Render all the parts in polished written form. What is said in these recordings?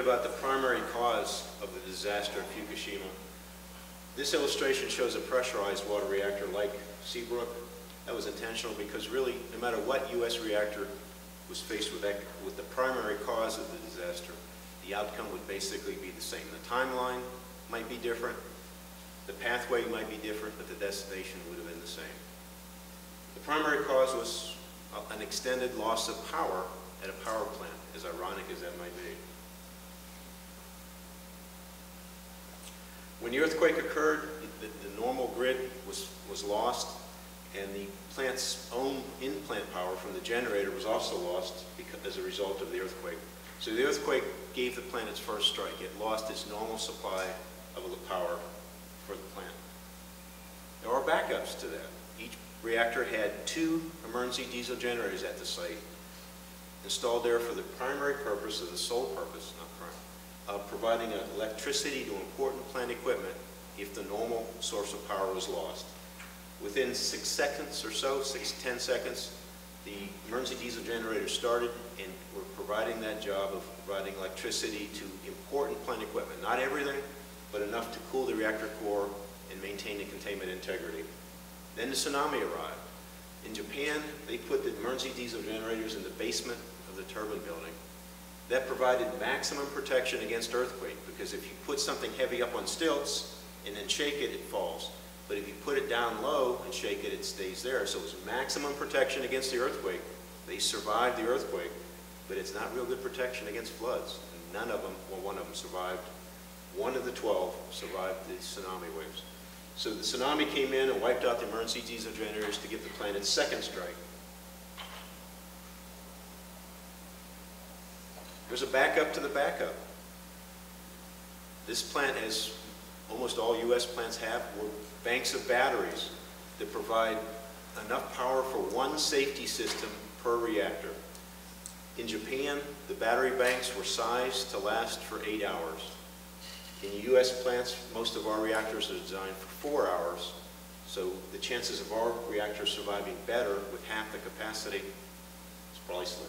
about the primary cause of the disaster at Fukushima. This illustration shows a pressurized water reactor like Seabrook. That was intentional because really, no matter what U.S. reactor was faced with the primary cause of the disaster, the outcome would basically be the same. The timeline might be different, the pathway might be different, but the destination would have been the same. The primary cause was an extended loss of power at a power plant, as ironic as that might be. When the earthquake occurred, the normal grid was lost, and the plant's own in-plant power from the generator was also lost as a result of the earthquake. So the earthquake gave the plant its first strike. It lost its normal supply of the power for the plant. There are backups to that. Each reactor had 2 emergency diesel generators at the site, installed there for the primary purpose, or the sole purpose, not primary, of providing electricity to important plant equipment if the normal source of power was lost. Within 6 seconds or so, 6 to 10 seconds, the emergency diesel generator started and were providing that job of providing electricity to important plant equipment. Not everything, but enough to cool the reactor core and maintain the containment integrity. Then the tsunami arrived. In Japan, they put the emergency diesel generators in the basement of the turbine building. That provided maximum protection against earthquake, because if you put something heavy up on stilts and then shake it, it falls. But if you put it down low and shake it, it stays there. So it was maximum protection against the earthquake. They survived the earthquake, but it's not real good protection against floods. And none of them, well, one of them survived. 1 of the 12 survived the tsunami waves. So the tsunami came in and wiped out the emergency diesel generators to give the plant its second strike. There's a backup to the backup. This plant, as almost all U.S. plants have, were banks of batteries that provide enough power for 1 safety system per reactor. In Japan, the battery banks were sized to last for 8 hours. In U.S. plants, most of our reactors are designed for 4 hours, so the chances of our reactors surviving better with half the capacity is probably slim.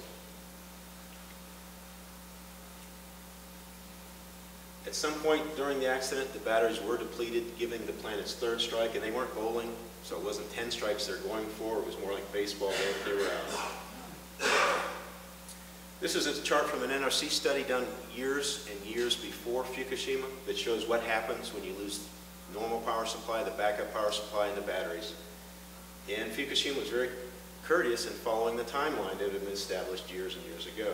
At some point during the accident, the batteries were depleted, giving the plant its 3rd strike, and they weren't bowling, so it wasn't 10 strikes they're going for. It was more like baseball. They were out. This is a chart from an NRC study done years and years before Fukushima that shows what happens when you lose normal power supply, the backup power supply, and the batteries. And Fukushima was very courteous in following the timeline that had been established years and years ago.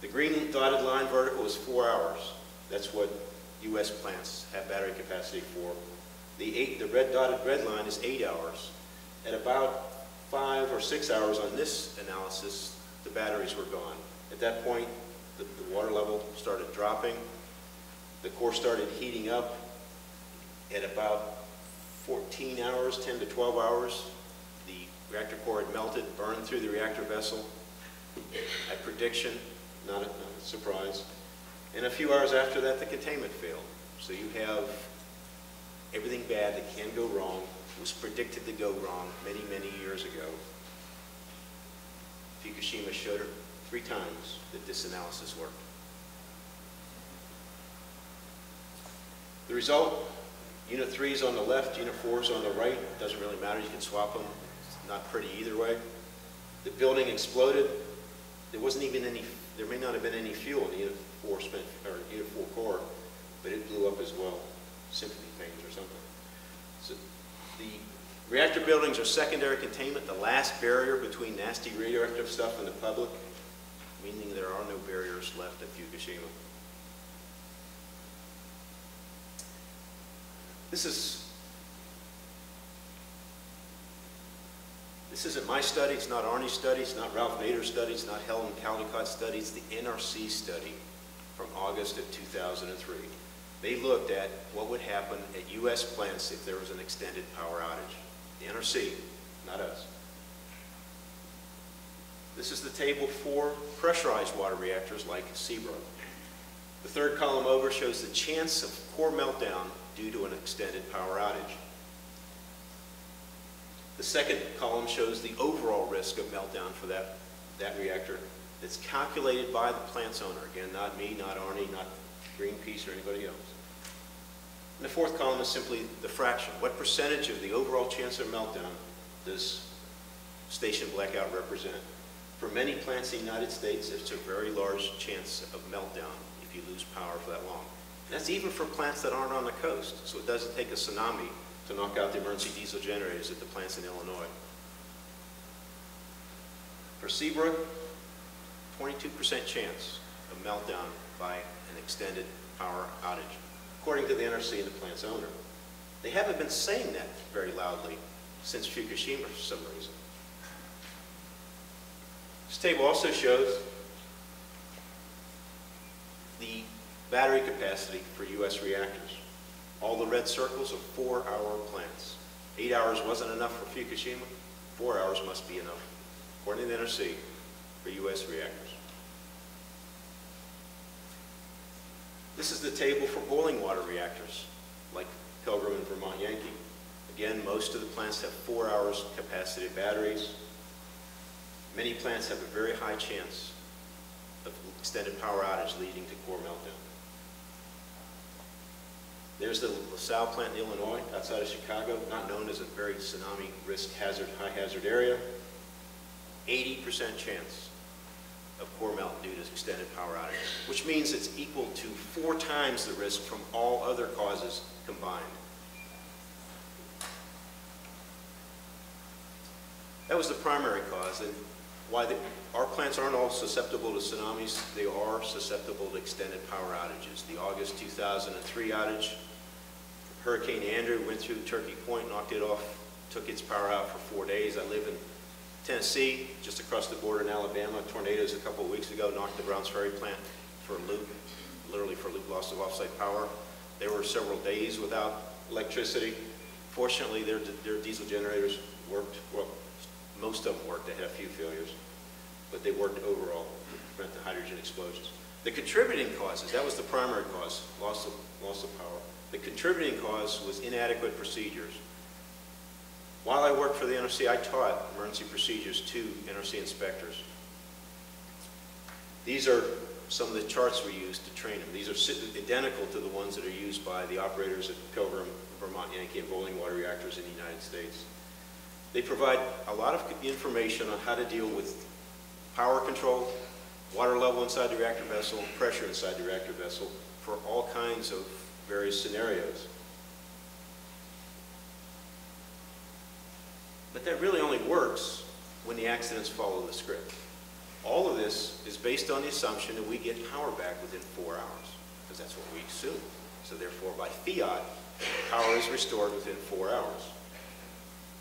The green dotted line vertical is 4 hours. That's what U.S. plants have battery capacity for. The red dotted red line is 8 hours. At about 5 or 6 hours on this analysis, the batteries were gone. At that point, the water level started dropping. The core started heating up. At about 14 hours, 10 to 12 hours, the reactor core had melted, burned through the reactor vessel. At prediction, not a surprise. And a few hours after that, the containment failed. So you have everything bad that can go wrong, was predicted to go wrong many, many years ago. Fukushima showed 3 times that this analysis worked. The result, Unit 3 is on the left, Unit 4 is on the right. It doesn't really matter, you can swap them. It's not pretty either way. The building exploded. There wasn't even any, there may not have been any fuel in the Unit 4 core, but it blew up as well. Sympathy pains or something. So the reactor buildings are secondary containment, the last barrier between nasty radioactive stuff and the public, meaning there are no barriers left at Fukushima. This isn't my study, it's not Arnie's study, it's not Ralph Nader's study, it's not Helen Caldicott's study, it's the NRC study from August of 2003. They looked at what would happen at U.S. plants if there was an extended power outage. The NRC, not us. This is the table for pressurized water reactors like Seabrook. The 3rd column over shows the chance of core meltdown due to an extended power outage. The 2nd column shows the overall risk of meltdown for that reactor. It's calculated by the plant's owner. Again, not me, not Arnie, not Greenpeace or anybody else. And the fourth column is simply the fraction. What percentage of the overall chance of meltdown does station blackout represent? For many plants in the United States, it's a very large chance of meltdown if you lose power for that long. And that's even for plants that aren't on the coast. So it doesn't take a tsunami to knock out the emergency diesel generators at the plants in Illinois. For Seabrook, 22% chance of meltdown by an extended power outage, according to the NRC and the plant's owner. They haven't been saying that very loudly since Fukushima for some reason. This table also shows the battery capacity for U.S. reactors. All the red circles are 4-hour plants. 8 hours wasn't enough for Fukushima. 4 hours must be enough, according to the NRC, for U.S. reactors. This is the table for boiling water reactors, like Pilgrim and Vermont Yankee. Again, most of the plants have 4 hours capacity batteries. Many plants have a very high chance of extended power outage leading to core meltdown. There's the LaSalle plant in Illinois, outside of Chicago, not known as a very tsunami risk hazard, high hazard area. 80% chance of core melt due to extended power outage, which means it's equal to 4 times the risk from all other causes combined. That was the primary cause, and why our plants aren't all susceptible to tsunamis. They are susceptible to extended power outages. The August 2003 outage, Hurricane Andrew went through Turkey Point, knocked it off, took its power out for 4 days. I live in Tennessee, just across the border in Alabama. Tornadoes a couple of weeks ago knocked the Browns Ferry plant for a loop, literally for a loop, loss of offsite power. They were several days without electricity. Fortunately, their diesel generators worked. Well, most of them worked. They had a few failures, but they worked overall to prevent the hydrogen explosions. The contributing causes, that was the primary cause, loss of power. The contributing cause was inadequate procedures. While I worked for the NRC, I taught emergency procedures to NRC inspectors. These are some of the charts we used to train them. These are identical to the ones that are used by the operators at Pilgrim, Vermont Yankee, and boiling water reactors in the United States. They provide a lot of information on how to deal with power control, water level inside the reactor vessel, pressure inside the reactor vessel for all kinds of various scenarios. But that really only works when the accidents follow the script. All of this is based on the assumption that we get power back within 4 hours, because that's what we assume. So therefore, by fiat, power is restored within 4 hours.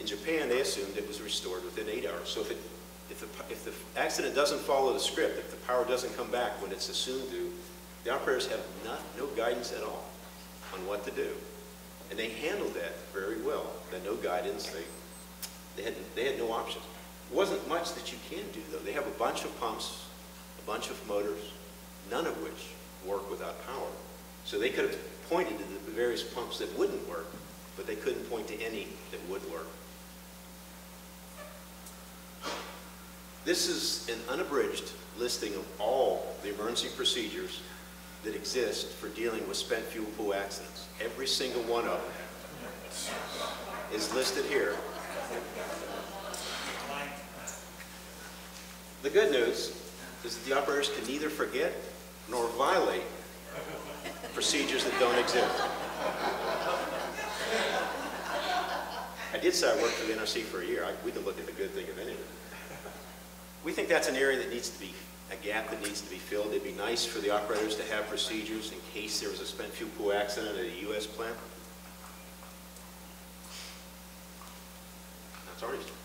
In Japan, they assumed it was restored within 8 hours. So if the accident doesn't follow the script, if the power doesn't come back when it's assumed to, the operators have no guidance at all on what to do. And they handled that very well. They had no guidance. They had no options. It wasn't much that you can do, though. They have a bunch of pumps, a bunch of motors, none of which work without power. So they could have pointed to the various pumps that wouldn't work, but they couldn't point to any that would work. This is an unabridged listing of all the emergency procedures that exist for dealing with spent fuel pool accidents. Every single one of them is listed here. The good news is that the operators can neither forget nor violate procedures that don't exist. I did say I worked for the NRC for a year. We can look at the good thing of anything. We think that's an area that needs to be, a gap that needs to be filled. It'd be nice for the operators to have procedures in case there was a spent fuel pool accident at a U.S. plant. That's our story.